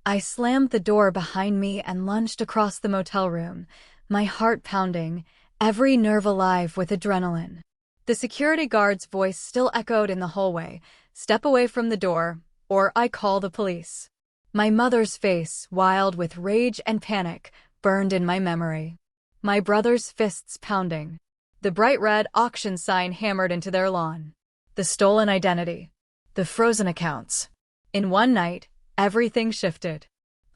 I slammed the door behind me and lunged across the motel room, my heart pounding, every nerve alive with adrenaline. The security guard's voice still echoed in the hallway, "Step away from the door, or I call the police." My mother's face, wild with rage and panic, burned in my memory. My brother's fists pounding. The bright red auction sign hammered into their lawn. The stolen identity. The frozen accounts. In one night, everything shifted.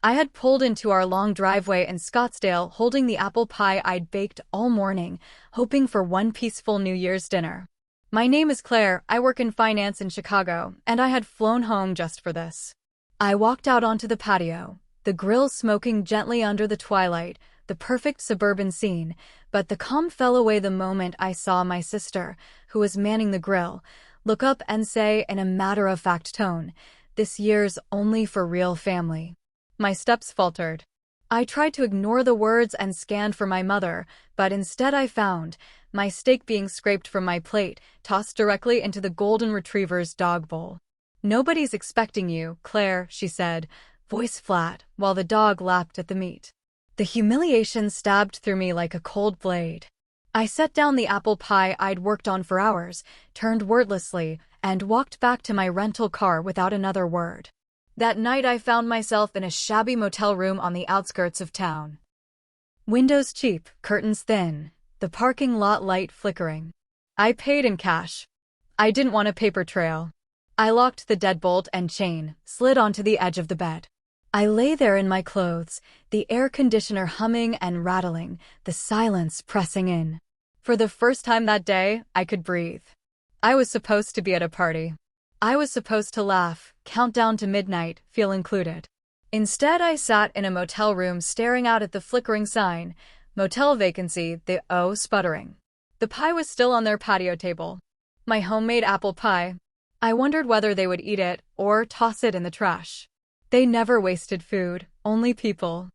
I had pulled into our long driveway in Scottsdale holding the apple pie I'd baked all morning, hoping for one peaceful New Year's dinner. My name is Claire, I work in finance in Chicago, and I had flown home just for this. I walked out onto the patio, the grill smoking gently under the twilight, the perfect suburban scene, but the calm fell away the moment I saw my sister, who was manning the grill, look up and say in a matter-of-fact tone, "This year's only for real family." My steps faltered. I tried to ignore the words and scanned for my mother, but instead I found my steak being scraped from my plate, tossed directly into the golden retriever's dog bowl. "Nobody's expecting you, Claire," she said, voice flat, while the dog lapped at the meat. The humiliation stabbed through me like a cold blade. I set down the apple pie I'd worked on for hours, turned wordlessly, and walked back to my rental car without another word. That night I found myself in a shabby motel room on the outskirts of town. Windows cheap, curtains thin, the parking lot light flickering. I paid in cash. I didn't want a paper trail. I locked the deadbolt and chain, slid onto the edge of the bed. I lay there in my clothes, the air conditioner humming and rattling, the silence pressing in. For the first time that day, I could breathe. I was supposed to be at a party. I was supposed to laugh, count down to midnight, feel included. Instead, I sat in a motel room staring out at the flickering sign, "Motel vacancy," the O sputtering. The pie was still on their patio table. My homemade apple pie. I wondered whether they would eat it or toss it in the trash. They never wasted food, only people.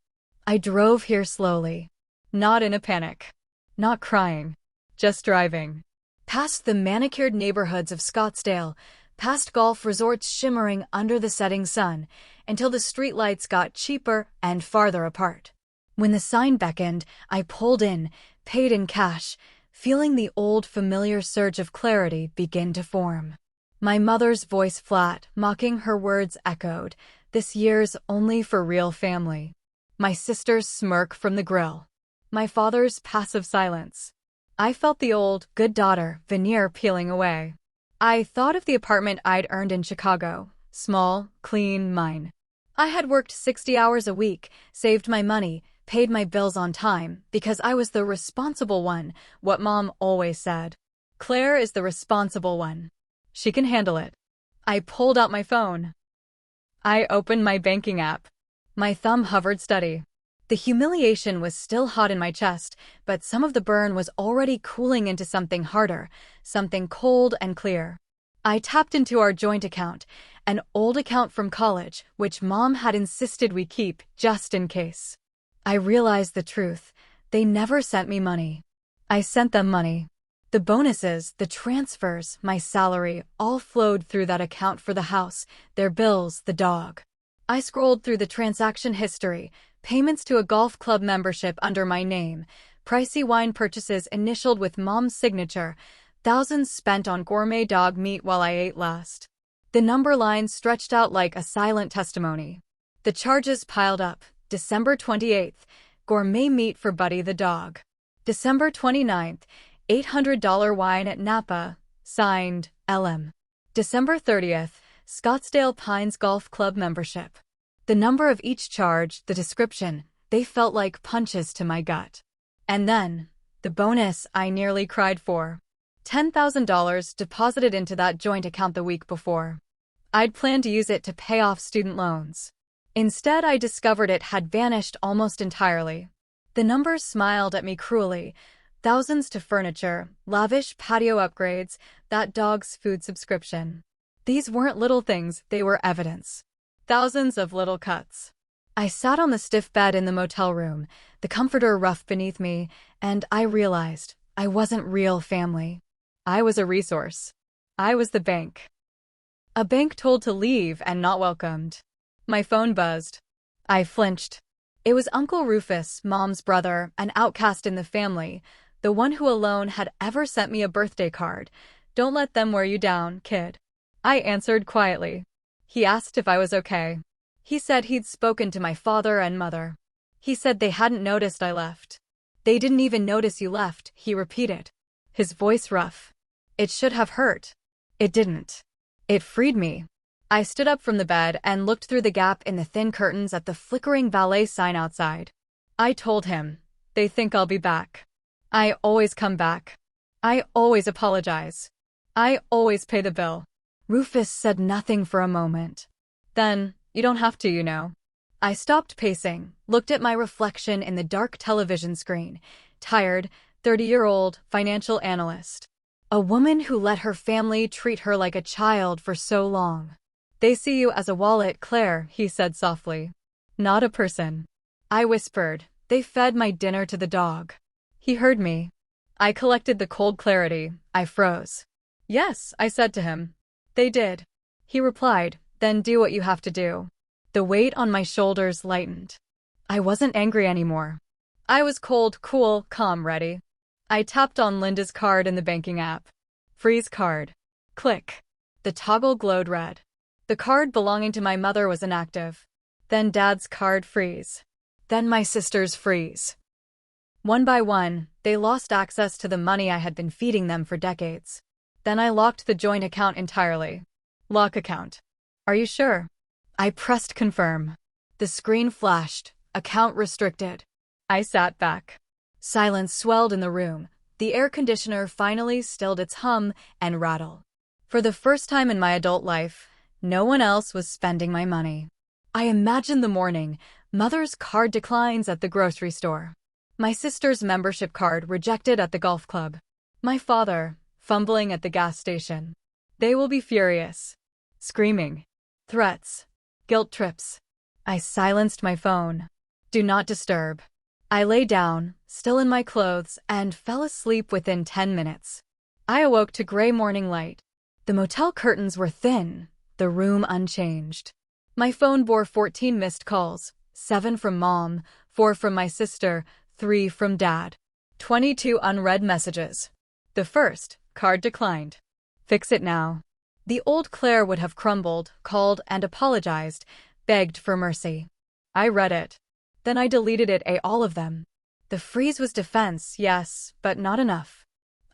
I drove here slowly. Not in a panic. Not crying. Just driving. Past the manicured neighborhoods of Scottsdale, past golf resorts shimmering under the setting sun, until the streetlights got cheaper and farther apart. When the sign beckoned, I pulled in, paid in cash, feeling the old familiar surge of clarity begin to form. My mother's voice flat, mocking her words echoed, "This year's only for real family." My sister's smirk from the grill. My father's passive silence. I felt the old, good daughter, veneer peeling away. I thought of the apartment I'd earned in Chicago. Small, clean, mine. I had worked 60 hours a week, saved my money, paid my bills on time, because I was the responsible one, what Mom always said. Claire is the responsible one. She can handle it. I pulled out my phone. I opened my banking app. My thumb hovered steady. The humiliation was still hot in my chest, but some of the burn was already cooling into something harder, something cold and clear. I tapped into our joint account, an old account from college, which Mom had insisted we keep, just in case. I realized the truth. They never sent me money. I sent them money. The bonuses, the transfers, my salary, all flowed through that account for the house, their bills, the dog. I scrolled through the transaction history, payments to a golf club membership under my name, pricey wine purchases initialed with Mom's signature, thousands spent on gourmet dog meat while I ate last. The number line stretched out like a silent testimony. The charges piled up. December 28th, gourmet meat for Buddy the dog. December 29th, $800 wine at Napa, signed, LM. December 30th, Scottsdale Pines Golf Club membership. The number of each charge, the description, they felt like punches to my gut. And then, the bonus I nearly cried for. $10,000 deposited into that joint account the week before. I'd planned to use it to pay off student loans. Instead, I discovered it had vanished almost entirely. The numbers smiled at me cruelly. Thousands to furniture, lavish patio upgrades, that dog's food subscription. These weren't little things, they were evidence. Thousands of little cuts. I sat on the stiff bed in the motel room, the comforter rough beneath me, and I realized I wasn't real family. I was a resource. I was the bank. A bank told to leave and not welcomed. My phone buzzed. I flinched. It was Uncle Rufus, Mom's brother, an outcast in the family, the one who alone had ever sent me a birthday card. "Don't let them wear you down, kid." I answered quietly. He asked if I was okay. He said he'd spoken to my father and mother. He said they hadn't noticed I left. "They didn't even notice you left," he repeated, his voice rough. It should have hurt. It didn't. It freed me. I stood up from the bed and looked through the gap in the thin curtains at the flickering valet sign outside. I told him, "They think I'll be back. I always come back. I always apologize. I always pay the bill." Rufus said nothing for a moment. "Then, you don't have to, you know." I stopped pacing, looked at my reflection in the dark television screen. Tired, 30-year-old financial analyst. A woman who let her family treat her like a child for so long. "They see you as a wallet, Claire," he said softly. "Not a person." I whispered, "They fed my dinner to the dog." He heard me. I collected the cold clarity. I froze. "Yes," I said to him. "They did." He replied, "Then do what you have to do." The weight on my shoulders lightened. I wasn't angry anymore. I was cold, cool, calm, ready. I tapped on Linda's card in the banking app. Freeze card. Click. The toggle glowed red. The card belonging to my mother was inactive. Then Dad's card freeze. Then my sister's freeze. One by one, they lost access to the money I had been feeding them for decades. Then I locked the joint account entirely. Lock account. Are you sure? I pressed confirm. The screen flashed. Account restricted. I sat back. Silence swelled in the room. The air conditioner finally stilled its hum and rattle. For the first time in my adult life, no one else was spending my money. I imagined the morning, Mother's card declines at the grocery store. My sister's membership card rejected at the golf club. My father, fumbling at the gas station. They will be furious. Screaming. Threats. Guilt trips. I silenced my phone. Do not disturb. I lay down, still in my clothes, and fell asleep within 10 minutes. I awoke to gray morning light. The motel curtains were thin, the room unchanged. My phone bore 14 missed calls, 7 from Mom, 4 from my sister, 3 from Dad. 22 unread messages. The first, card declined. Fix it now. The old Claire would have crumbled, called and apologized, begged for mercy. I read it. Then I deleted it, all of them. The freeze was defense, yes, but not enough.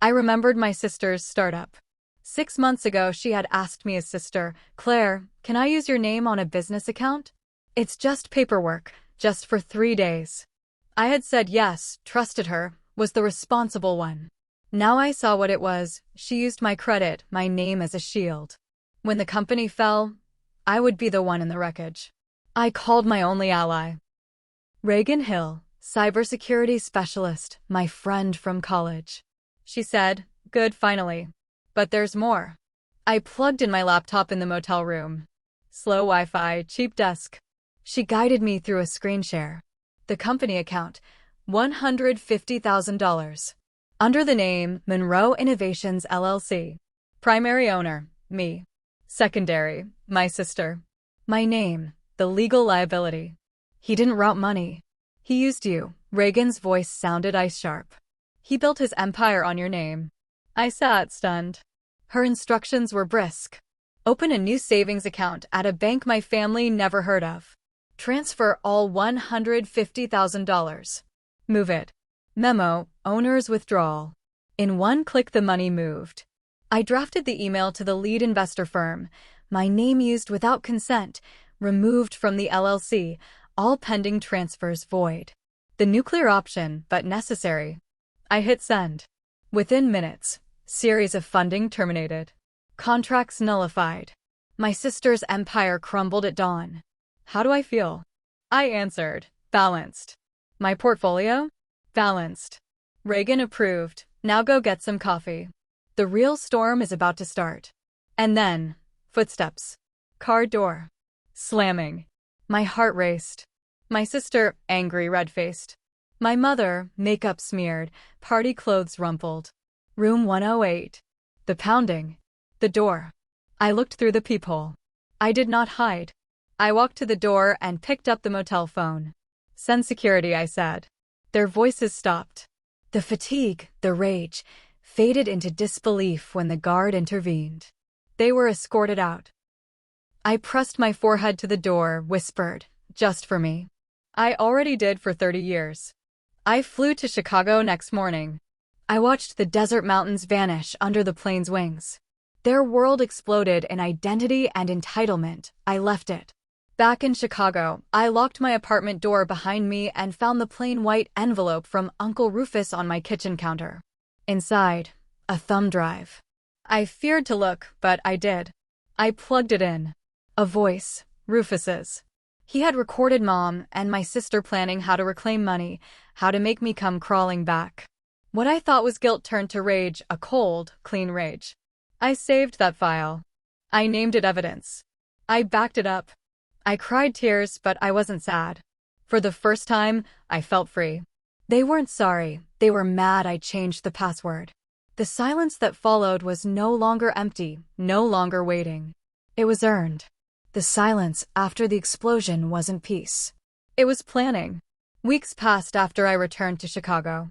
I remembered my sister's startup. 6 months ago, she had asked me as sister, "Claire, can I use your name on a business account? It's just paperwork, just for 3 days." I had said yes, trusted her, was the responsible one. Now I saw what it was. She used my credit, my name as a shield. When the company fell, I would be the one in the wreckage. I called my only ally. Reagan Hill, cybersecurity specialist, my friend from college. She said, "Good, finally. But there's more." I plugged in my laptop in the motel room. Slow Wi-Fi, cheap desk. She guided me through a screen share. The company account, $150,000. Under the name Monroe Innovations LLC. Primary owner, me. Secondary, my sister. My name, the legal liability. He didn't route money. He used you. Reagan's voice sounded ice sharp. He built his empire on your name. I sat stunned. Her instructions were brisk. Open a new savings account at a bank my family never heard of. Transfer all $150,000. Move it. Memo, owner's withdrawal. In one click the money moved. I drafted the email to the lead investor firm. My name used without consent, removed from the LLC, all pending transfers void. The nuclear option, but necessary. I hit send. Within minutes, series of funding terminated. Contracts nullified. My sister's empire crumbled at dawn. How do I feel? I answered, balanced. My portfolio? Balanced. Reagan approved. Now go get some coffee. The real storm is about to start. And then, footsteps. Car door. Slamming. My heart raced. My sister, angry, red-faced. My mother, makeup smeared, party clothes rumpled. Room 108. The pounding. The door. I looked through the peephole. I did not hide. I walked to the door and picked up the motel phone. "Send security," I said. Their voices stopped. The fatigue, the rage, faded into disbelief when the guard intervened. They were escorted out. I pressed my forehead to the door, whispered, "Just for me. I already did for 30 years. I flew to Chicago next morning." I watched the desert mountains vanish under the plane's wings. Their world exploded in identity and entitlement. I left it. Back in Chicago, I locked my apartment door behind me and found the plain white envelope from Uncle Rufus on my kitchen counter. Inside, a thumb drive. I feared to look, but I did. I plugged it in. A voice, Rufus's. He had recorded Mom and my sister planning how to reclaim money, how to make me come crawling back. What I thought was guilt turned to rage, a cold, clean rage. I saved that file. I named it evidence. I backed it up. I cried tears, but I wasn't sad. For the first time, I felt free. They weren't sorry. They were mad I changed the password. The silence that followed was no longer empty, no longer waiting. It was earned. The silence after the explosion wasn't peace. It was planning. Weeks passed after I returned to Chicago.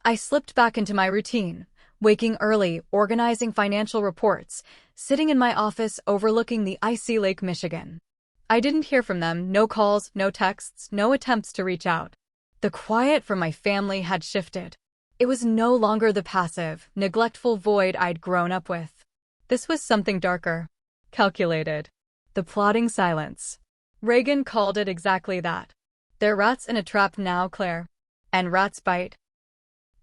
I slipped back into my routine, waking early, organizing financial reports, sitting in my office overlooking the icy Lake Michigan. I didn't hear from them, no calls, no texts, no attempts to reach out. The quiet from my family had shifted. It was no longer the passive, neglectful void I'd grown up with. This was something darker. Calculated. The plodding silence. Reagan called it exactly that. "They're rats in a trap now, Claire. And rats bite."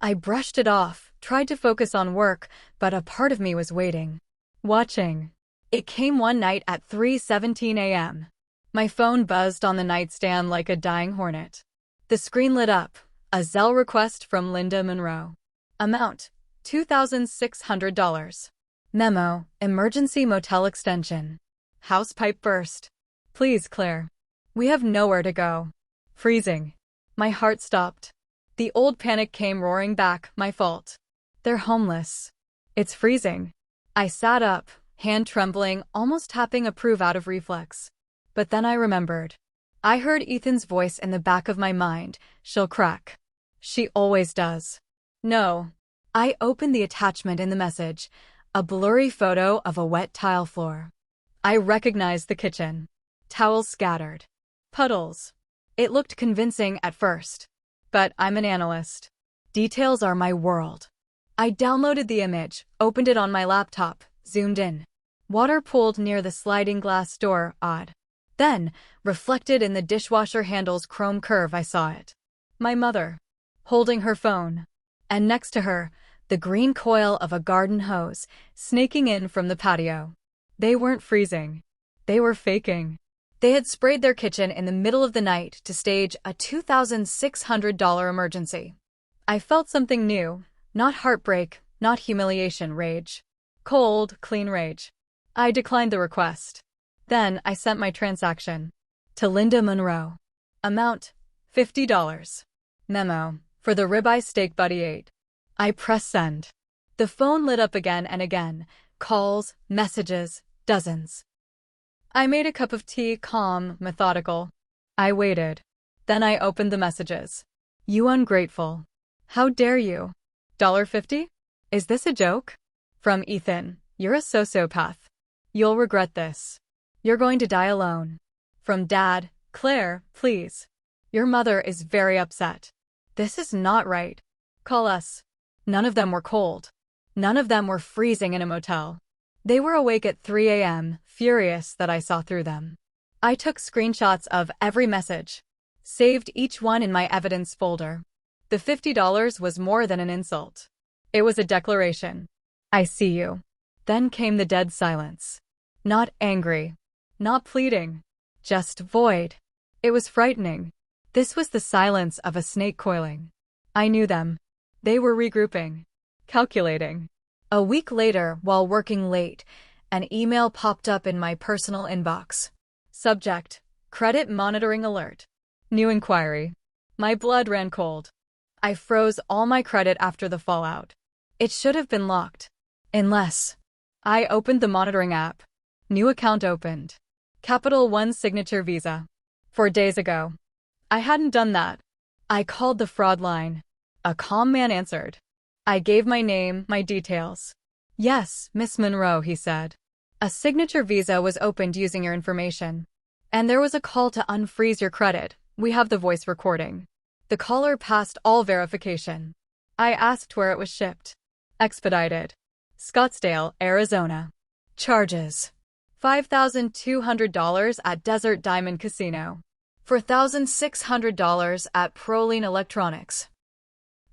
I brushed it off, tried to focus on work, but a part of me was waiting. Watching. It came one night at 3:17 a.m. My phone buzzed on the nightstand like a dying hornet. The screen lit up. A Zelle request from Linda Monroe. Amount, $2,600. Memo, emergency motel extension. House pipe burst. Please, Claire. We have nowhere to go. Freezing. My heart stopped. The old panic came roaring back, my fault. They're homeless. It's freezing. I sat up, hand trembling, almost tapping approve out of reflex. But then I remembered. I heard Ethan's voice in the back of my mind. She'll crack. She always does. No. I opened the attachment in the message, a blurry photo of a wet tile floor. I recognized the kitchen. Towels scattered. Puddles. It looked convincing at first. But I'm an analyst. Details are my world. I downloaded the image, opened it on my laptop, zoomed in. Water pooled near the sliding glass door, odd. Then, reflected in the dishwasher handle's chrome curve, I saw it. My mother. Holding her phone. And next to her, the green coil of a garden hose, snaking in from the patio. They weren't freezing. They were faking. They had sprayed their kitchen in the middle of the night to stage a $2,600 emergency. I felt something new, not heartbreak, not humiliation, rage. Cold, clean rage. I declined the request. Then I sent my transaction. To Linda Monroe. Amount, $50. Memo, for the ribeye steak Buddy ate. I pressed send. The phone lit up again and again. Calls, messages, dozens. I made a cup of tea, calm, methodical. I waited. Then I opened the messages. You ungrateful. How dare you? $50? Is this a joke? From Ethan, you're a sociopath. You'll regret this. You're going to die alone. From Dad, Claire, please. Your mother is very upset. This is not right. Call us. None of them were cold. None of them were freezing in a motel. They were awake at 3 a.m., furious that I saw through them. I took screenshots of every message. Saved each one in my evidence folder. The $50 was more than an insult. It was a declaration. I see you. Then came the dead silence. Not angry. Not pleading. Just void. It was frightening. This was the silence of a snake coiling. I knew them. They were regrouping. Calculating. A week later, while working late, an email popped up in my personal inbox. Subject, credit monitoring alert. New inquiry. My blood ran cold. I froze all my credit after the fallout. It should have been locked. Unless. I opened the monitoring app. New account opened. Capital One signature visa. 4 days ago. I hadn't done that. I called the fraud line. A calm man answered. I gave my name, my details. Yes, Miss Monroe, he said. A signature visa was opened using your information. And there was a call to unfreeze your credit. We have the voice recording. The caller passed all verification. I asked where it was shipped. Expedited. Scottsdale, Arizona. Charges. $5,200 at Desert Diamond Casino. $4,600 at Proline Electronics.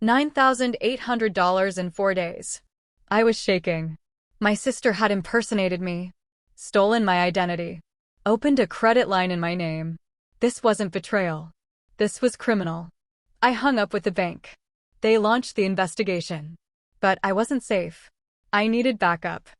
$9,800 in 4 days. I was shaking. My sister had impersonated me, stolen my identity, opened a credit line in my name. This wasn't betrayal. This was criminal. I hung up with the bank. They launched the investigation. But I wasn't safe. I needed backup.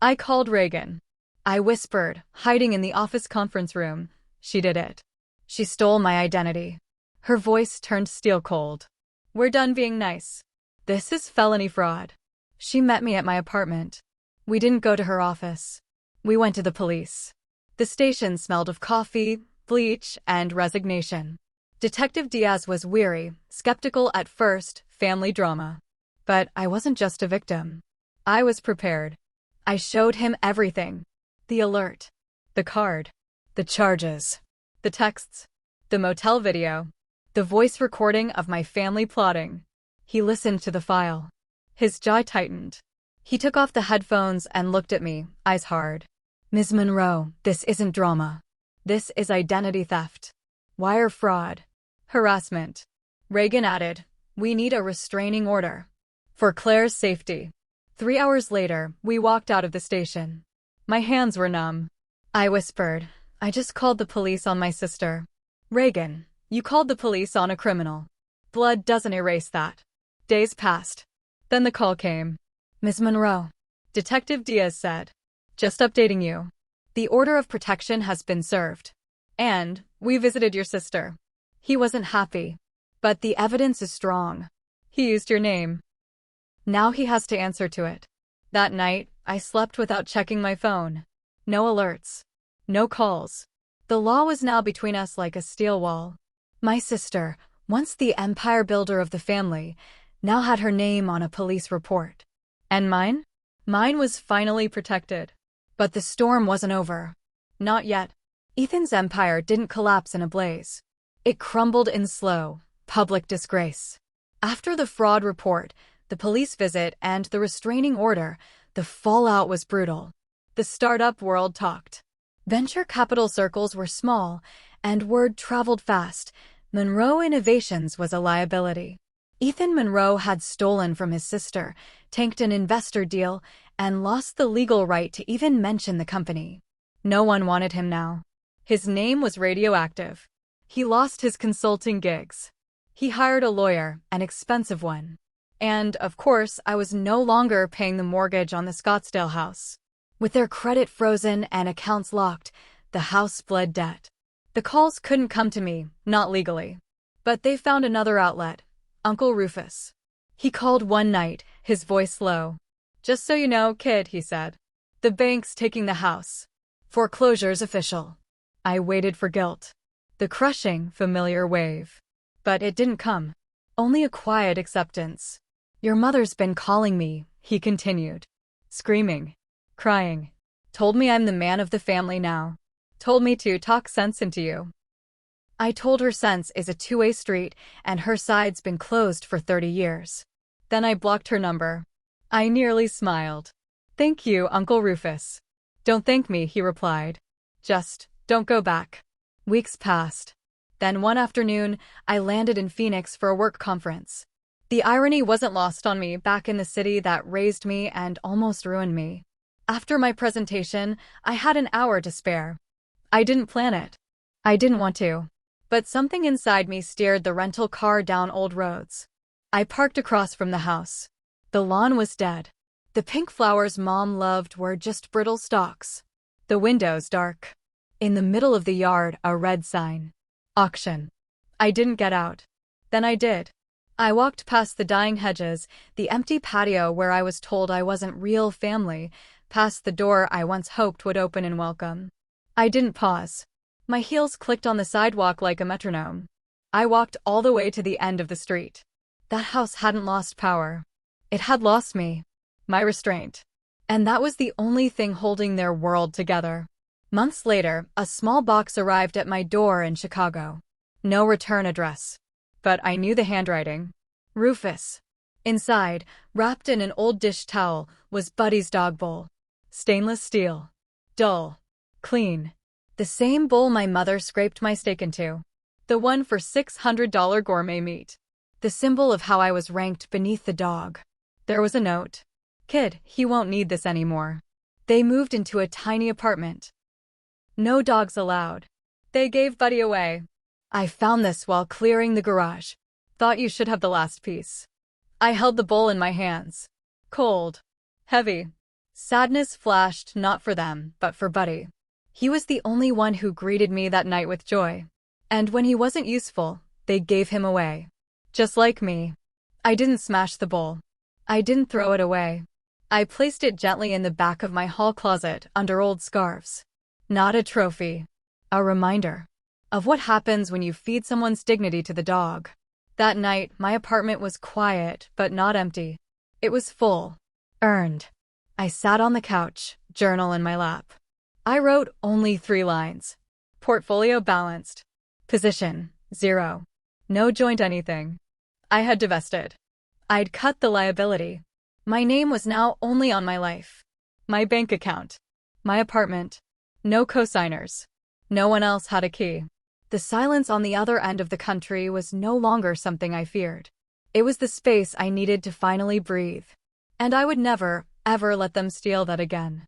I called Reagan. I whispered, hiding in the office conference room. She did it. She stole my identity. Her voice turned steel cold. We're done being nice. This is felony fraud. She met me at my apartment. We didn't go to her office. We went to the police. The station smelled of coffee, bleach, and resignation. Detective Diaz was weary, skeptical at first, family drama. But I wasn't just a victim. I was prepared. I showed him everything. The alert. The card. The charges. The texts. The motel video. The voice recording of my family plotting. He listened to the file. His jaw tightened. He took off the headphones and looked at me, eyes hard. Ms. Monroe, this isn't drama. This is identity theft. Wire fraud. Harassment. Reagan added, we need a restraining order. For Claire's safety. 3 hours later, we walked out of the station. My hands were numb. I whispered, I just called the police on my sister. Reagan, you called the police on a criminal. Blood doesn't erase that. Days passed. Then the call came. Ms. Monroe. Detective Diaz said. Just updating you. The order of protection has been served. And we visited your sister. He wasn't happy. But the evidence is strong. He used your name. Now he has to answer to it. That night, I slept without checking my phone. No alerts. No calls. The law was now between us like a steel wall. My sister, once the empire builder of the family, now had her name on a police report. And mine? Mine was finally protected. But the storm wasn't over. Not yet. Ethan's empire didn't collapse in a blaze. It crumbled in slow, public disgrace. After the fraud report, the police visit, and the restraining order, the fallout was brutal. The startup world talked. Venture capital circles were small, and word traveled fast. Monroe Innovations was a liability. Ethan Monroe had stolen from his sister, tanked an investor deal, and lost the legal right to even mention the company. No one wanted him now. His name was radioactive. He lost his consulting gigs. He hired a lawyer, an expensive one. And, of course, I was no longer paying the mortgage on the Scottsdale house. With their credit frozen and accounts locked, the house bled debt. The calls couldn't come to me, not legally. But they found another outlet, Uncle Rufus. He called one night, his voice low. Just so you know, kid, he said. The bank's taking the house. Foreclosure's official. I waited for guilt. The crushing, familiar wave. But it didn't come. Only a quiet acceptance. Your mother's been calling me, he continued. Screaming. Crying. Told me I'm the man of the family now. Told me to talk sense into you. I told her sense is a two-way street and her side's been closed for 30 years. Then I blocked her number. I nearly smiled. Thank you, Uncle Rufus. Don't thank me, he replied. Just, don't go back. Weeks passed. Then one afternoon, I landed in Phoenix for a work conference. The irony wasn't lost on me back in the city that raised me and almost ruined me. After my presentation, I had an hour to spare. I didn't plan it. I didn't want to. But something inside me steered the rental car down old roads. I parked across from the house. The lawn was dead. The pink flowers Mom loved were just brittle stalks. The windows dark. In the middle of the yard, a red sign. Auction. I didn't get out. Then I did. I walked past the dying hedges, the empty patio where I was told I wasn't real family, past the door I once hoped would open in welcome. I didn't pause. My heels clicked on the sidewalk like a metronome. I walked all the way to the end of the street. That house hadn't lost power. It had lost me. My restraint. And that was the only thing holding their world together. Months later, a small box arrived at my door in Chicago. No return address. But I knew the handwriting. Rufus. Inside, wrapped in an old dish towel, was Buddy's dog bowl. Stainless steel. Dull. Clean. The same bowl my mother scraped my steak into. The one for $600 gourmet meat. The symbol of how I was ranked beneath the dog. There was a note. Kid, he won't need this anymore. They moved into a tiny apartment. No dogs allowed. They gave Buddy away. I found this while clearing the garage. Thought you should have the last piece. I held the bowl in my hands. Cold. Heavy. Sadness flashed not for them, but for Buddy. He was the only one who greeted me that night with joy. And when he wasn't useful, they gave him away. Just like me. I didn't smash the bowl. I didn't throw it away. I placed it gently in the back of my hall closet under old scarves. Not a trophy. A reminder of what happens when you feed someone's dignity to the dog. That night, my apartment was quiet, but not empty. It was full. Earned. I sat on the couch, journal in my lap. I wrote only 3 lines. Portfolio balanced. Position, 0. No joint anything. I had divested. I'd cut the liability. My name was now only on my life. My bank account. My apartment. No cosigners. No one else had a key. The silence on the other end of the country was no longer something I feared. It was the space I needed to finally breathe. And I would never, ever let them steal that again.